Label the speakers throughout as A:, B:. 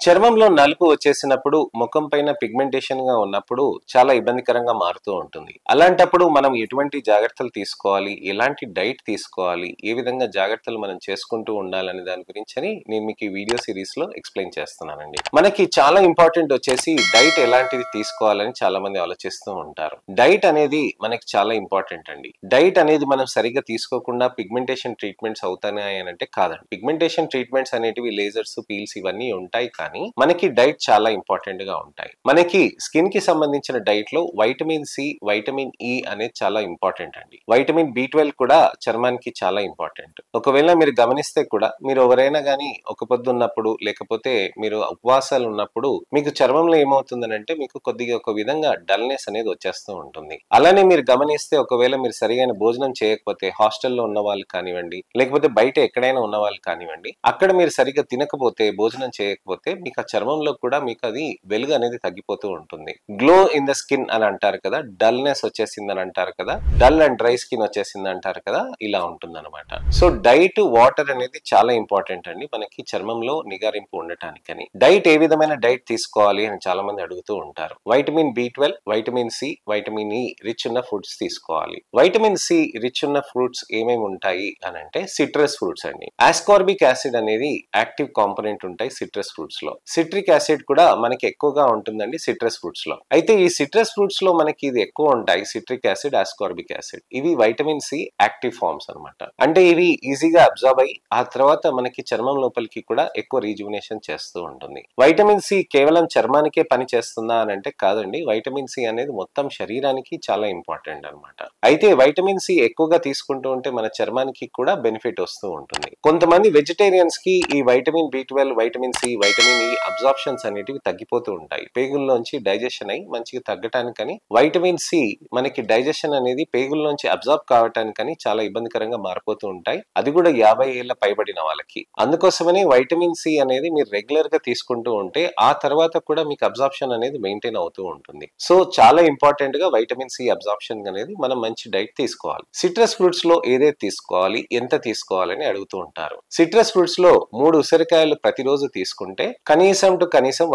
A: చర్మంలో నలుపు వచ్చేసినప్పుడు ముఖం పైన పిగ్మెంటేషన్ గా ఉన్నప్పుడు చాలా ఇబ్బందికరంగా మారుతూ ఉంటుంది. అలాంటప్పుడు మనం ఎటువంటి జాగ్రత్తలు తీసుకోవాలి, ఎలాంటి డైట్ తీసుకోవాలి, ఏ విధంగా జాగ్రత్తలు మనం చేసుకుంటూ ఉండాలనే దాని గురించి నేను మీకు ఈ వీడియో సిరీస్ లో ఎక్స్ప్లెయిన్ చేస్తున్నానండి. మనకి చాలా ఇంపార్టెంట్ వచ్చేసి డైట్ ఎలాంటిది తీసుకోవాలని చాలా మంది ఆలోచిస్తూ ఉంటారు. డైట్ అనేది మనకి చాలా ఇంపార్టెంట్ అండి. డైట్ అనేది మనం సరిగ్గా తీసుకోకుండా పిగ్మెంటేషన్ ట్రీట్మెంట్స్ అవుతాయి అంటే కాదండి. పిగ్మెంటేషన్ ట్రీట్మెంట్స్ అనేటివి లేజర్స్, పీల్స్ ఇవన్నీ ఉంటాయి, కానీ మనకి డైట్ చాలా ఇంపార్టెంట్ గా ఉంటాయి. మనకి స్కిన్ కి సంబంధించిన డైట్ లో వైటమిన్ సి, వైటమిన్ ఇ అనేది చాలా ఇంపార్టెంట్ అండి. వైటమిన్ B12 కూడా చర్మానికి చాలా ఇంపార్టెంట్. ఒకవేళ మీరు గమనిస్తే కూడా మీరు ఎవరైనా గానీ ఒక పొద్దు ఉన్నప్పుడు లేకపోతే మీరు ఉపవాసాలు ఉన్నప్పుడు మీకు చర్మంలో ఏమవుతుందనంటే మీకు కొద్దిగా ఒక విధంగా డల్నెస్ అనేది వచ్చేస్తూ ఉంటుంది. అలానే మీరు గమనిస్తే ఒకవేళ మీరు సరిగైన భోజనం చేయకపోతే హాస్టల్లో ఉన్న వాళ్ళు కానివ్వండి, లేకపోతే బయట ఎక్కడైనా ఉన్న వాళ్ళు కానివ్వండి, అక్కడ మీరు సరిగ్గా తినకపోతే, భోజనం చేయకపోతే మీకు ఆ చర్మంలో కూడా మీకు అది వెలుగు అనేది తగ్గిపోతూ ఉంటుంది. గ్లో ఇన్ ద స్కిన్ అని అంటారు కదా, డల్నెస్ వచ్చేసింది అని అంటారు కదా, డల్ అండ్ డ్రై స్కిన్ వచ్చేసింది అంటారు కదా, ఇలా ఉంటుంది అనమాట. సో డైట్, వాటర్ అనేది చాలా ఇంపార్టెంట్ అండి మనకి చర్మంలో నిగారింపు ఉండటానికని. డైట్ ఏ విధమైన డైట్ తీసుకోవాలి అని చాలా మంది అడుగుతూ ఉంటారు. Vitamin B12, vitamin C, vitamin E rich ఉన్న ఫుడ్స్ తీసుకోవాలి. వైటమిన్ సి రిచ్ ఉన్న ఫ్రూట్స్ ఏమేమి ఉంటాయి అని అంటే సిట్రస్ ఫ్రూట్స్ అండి. ఆస్కార్బిక్ యాసిడ్ అనేది యాక్టివ్ కాంపోనెంట్ ఉంటాయి సిట్రస్ ఫ్రూట్స్ లో. సిట్రిక్ యాసిడ్ కూడా మనకి ఎక్కువగా ఉంటుందండి సిట్రస్ ఫ్రూట్స్ లో. అయితే ఈ సిట్రస్ ఫ్రూట్స్ లో మనకి ఇది ఎక్కువ ఉంటాయి, సిట్రిక్ యాసిడ్, ఆస్కార్బిక్ యాసిడ్. ఇవి వైటమిన్ సి యాక్టివ్ ఫార్మ్స్ అనమాట. అంటే ఇవి ఈజీగా అబ్జార్బ్ అయ్యి ఆ తర్వాత మనకి చర్మం లోపలికి కూడా ఎక్కువ రీజువినేషన్ చేస్తూ ఉంటుంది. వైటమిన్ సి కేవలం చర్మానికే పని చేస్తుందా అని అంటే కాదండి. వైటమిన్ సి అనేది మొత్తం శరీరానికి చాలా ఇంపార్టెంట్ అనమాట. అయితే వైటమిన్ సి ఎక్కువగా తీసుకుంటూ ఉంటే మన చర్మానికి కూడా బెనిఫిట్ వస్తూ ఉంటుంది. కొంతమంది వెజిటేరియన్స్ కి ఈ vitamin B12, vitamin C, vitamin E absorptions అనేటివి తగ్గిపోతూ ఉంటాయి. పేగుల్లోంచి డైజెషన్ అయ్యి మంచిగా తగ్గటానికని వైటమిన్ సి మనకి డైజెషన్ అనేది పేగుల్లోంచి అబ్జార్బ్ కావటానికని చాలా ఇబ్బందికరంగా మారిపోతూ ఉంటాయి. అది కూడా 50 ఏళ్ల పైబడిన వాళ్ళకి. అందుకోసమనే వైటమిన్ సి అనేది మీరు రెగ్యులర్ గా తీసుకుంటూ ఉంటే ఆ తర్వాత కూడా మీకు అబ్జార్ప్షన్ అనేది మెయింటైన్ అవుతూ ఉంటుంది. సో చాలా ఇంపార్టెంట్ గా వైటమిన్ సి అబ్జార్ప్షన్ అనేది మనం మంచి డైట్ తీసుకోవాలి. సిట్రస్ ఫ్రూట్స్ లో ఏదైతే తీసుకోవాలి, ఎంత తీసుకోవాలని అడుగుతూ ఉంటారు. సిట్రస్ ఫ్రూట్స్ లో 3 ఉసిరికాయలు ప్రతిరోజు తీసుకుంటే కనీసం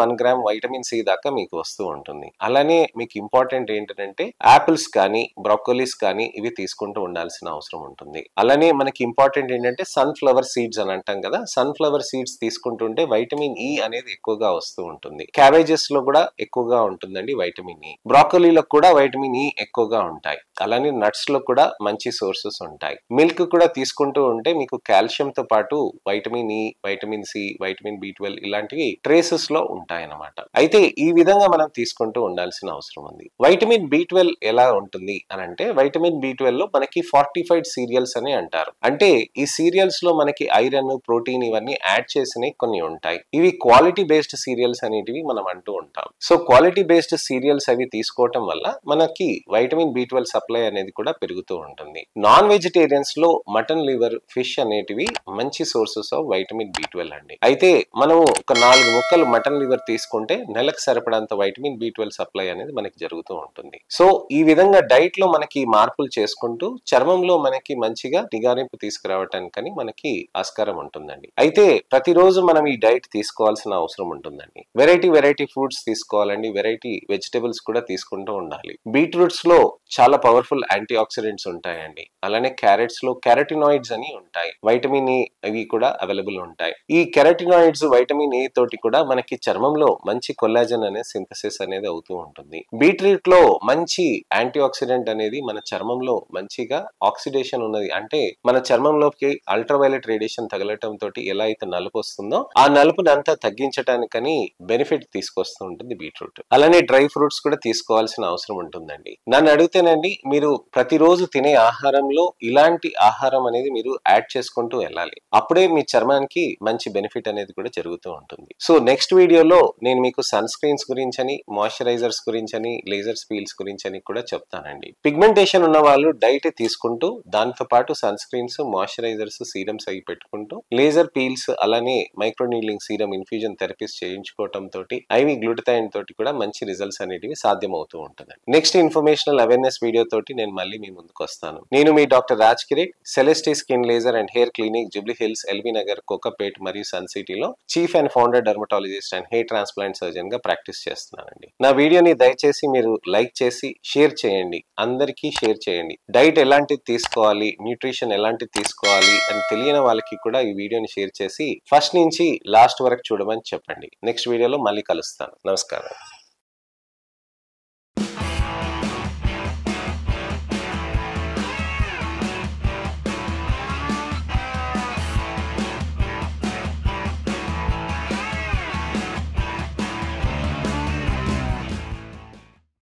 A: 1 గ్రామ్ వైటమిన్ సి దాకా మీకు వస్తూ ఉంటుంది. అలానే మీకు ఇంపార్టెంట్ ఏంటంటే ఆపిల్స్ కానీ, బ్రోకోలీస్ కానీ ఇవి తీసుకుంటూ ఉండాల్సిన అవసరం ఉంటుంది. అలానే మనకి ఇంపార్టెంట్ ఏంటంటే సన్ఫ్లవర్ సీడ్స్ అని అంటాం కదా, సన్ఫ్లవర్ సీడ్స్ తీసుకుంటుంటే వైటమిన్ ఇ అనేది ఎక్కువగా వస్తూ ఉంటుంది. క్యాబేజెస్ లో కూడా ఎక్కువగా ఉంటుందండి వైటమిన్ ఇ. బ్రోకోలీలో కూడా వైటమిన్ ఇ ఎక్కువగా ఉంటాయి. అలానే నట్స్ లో కూడా మంచి సోర్సెస్ ఉంటాయి. మిల్క్ కూడా తీసుకుంటూ ఉంటే మీకు కాల్షియం తో పాటు vitamin E, vitamin C, vitamin B12 ఇలాంటివి ట్రేసెస్ లో ఉంటాయన్నమాట. అయితే ఈ విధంగా మనం తీసుకుంటూ ఉండాల్సిన అవసరం ఉంది. వైటమిన్ B12 ఎలా ఉంటుంది అని అంటే వైటమిన్ B12 లో మనకి ఫార్టిఫైడ్ సీరియల్స్ అని అంటారు. అంటే ఈ సీరియల్స్ లో మనకి ఐరన్, ప్రోటీన్ ఇవన్నీ యాడ్ చేసినవి కొన్ని ఉంటాయి. ఇవి క్వాలిటీ బేస్డ్ సీరియల్స్ అనేటివి మనం అంటూ ఉంటాం. సో క్వాలిటీ బేస్డ్ సీరియల్స్ అవి తీసుకోవటం వల్ల మనకి వైటమిన్ B12 సప్లై అనేది కూడా పెరుగుతూ ఉంటుంది. నాన్ వెజిటేరియన్స్ లో మటన్ లివర్, ఫిష్ అనేటివి మంచి సోర్సెస్ ఆఫ్ వైటమిన్ B12 అండి. అయితే మనం ఒక 4 ముక్కలు మటన్ లివర్ తీసుకుంటే నెలకు సరిపడంత వైటమిన్ B12 సప్లై అనేది మనకి జరుగుతూ ఉంటుంది. సో ఈ విధంగా డైట్ లో మనకి మార్పులు చేసుకుంటూ చర్మంలో మనకి మంచిగా నిగారింపు తీసుకురావటానికని మనకి ఆస్కారం ఉంటుందండి. అయితే ప్రతిరోజు మనం ఈ డైట్ తీసుకోవాల్సిన అవసరం ఉంటుందండి. వెరైటీ ఫ్రూట్స్ తీసుకోవాలండి, వెరైటీ వెజిటబుల్స్ కూడా తీసుకుంటూ ఉండాలి. బీట్రూట్స్ లో చాలా పవర్ఫుల్ యాంటీ ఆక్సిడెంట్స్ ఉంటాయండి. అలానే క్యారెట్స్ లో కెరటినాయిడ్స్ అని ఉంటాయి. వైటమిన్ ఇ అవి కూడా అవైలబుల్ ఉంటాయి. ఈ కెరటినాయిడ్స్, వైటమిన్ ఇ తోటి కూడా మనకి చర్మంలో మంచి కొల్లాజన్ అనే సింథసిస్ అనేది అవుతూ ఉంటుంది. బీట్రూట్ లో మంచి యాంటీ ఆక్సిడెంట్ అనేది మన చర్మంలో మంచిగా ఆక్సిడేషన్ ఉన్నది, అంటే మన చర్మంలోకి అల్ట్రావైలెట్ రేడియేషన్ తగలటం తోటి ఎలా అయితే నలుపు వస్తుందో ఆ నలుపుని అంతా తగ్గించడానికని బెనిఫిట్ తీసుకొస్తూ ఉంటుంది బీట్రూట్. అలానే డ్రై ఫ్రూట్స్ కూడా తీసుకోవాల్సిన అవసరం ఉంటుందండి. నన్ను అడిగితేనండి మీరు ప్రతిరోజు తినే ఆహారంలో ఇలాంటి ఆహారం అనేది మీరు యాడ్ చేసుకుంటూ వెళ్ళాలి. అప్పుడే మీ చర్మానికి మంచి బెనిఫిట్ అనేది కూడా జరుగుతూ ఉంటుంది. సో నెక్స్ట్ వీడియోలో నేను మీకు సన్ స్క్రీన్స్ గురించని, మాయిశ్చరైజర్స్ గురించని, లేజర్ పీల్స్ గురించని కూడా చెప్తానండి. పిగ్మెంటేషన్ ఉన్న వాళ్ళు డైట్ తీసుకుంటూ దాంతో పాటు సన్ స్క్రీన్స్, మాయిశ్చరైజర్స్, సీరమ్స్ అవి పెట్టుకుంటూ లేజర్ పీల్స్ అలానే micro needling serum infusion therapies చేయించుకోవటం తోటి ఐవి గ్లూటథైన్ తోటి కూడా మంచి రిజల్ట్స్ అనేటివి సాధ్యమవుతూ ఉంటుంది. నెక్స్ట్ ఇన్ఫర్మేషనల్ అవేర్నెస్ వీడియో తోటి నేను మళ్ళీ మీ ముందుకు వస్తాను. నేను మీ doctor Raj Kireet, Celesty skin laser and hair clinic, Jubilee Hills, LB Nagar, Kokapet మరియు సన్ సిటీలో chief and founder rounded dermatologist and hair transplant surgeon గా ప్రాక్టీస్ చేస్తున్నానండి. నా వీడియోని దయచేసి మీరు లైక్ చేసి షేర్ చేయండి, అందరికీ షేర్ చేయండి. డైట్ ఎలాంటిది తీసుకోవాలి, న్యూట్రిషన్ ఎలాంటిది తీసుకోవాలి అని తెలియని వాళ్ళకి కూడా ఈ వీడియోని షేర్ చేసి ఫస్ట్ నుంచి లాస్ట్ వరకు చూడమని చెప్పండి. నెక్స్ట్ వీడియోలో మళ్ళీ కలుస్తాను. నమస్కారం.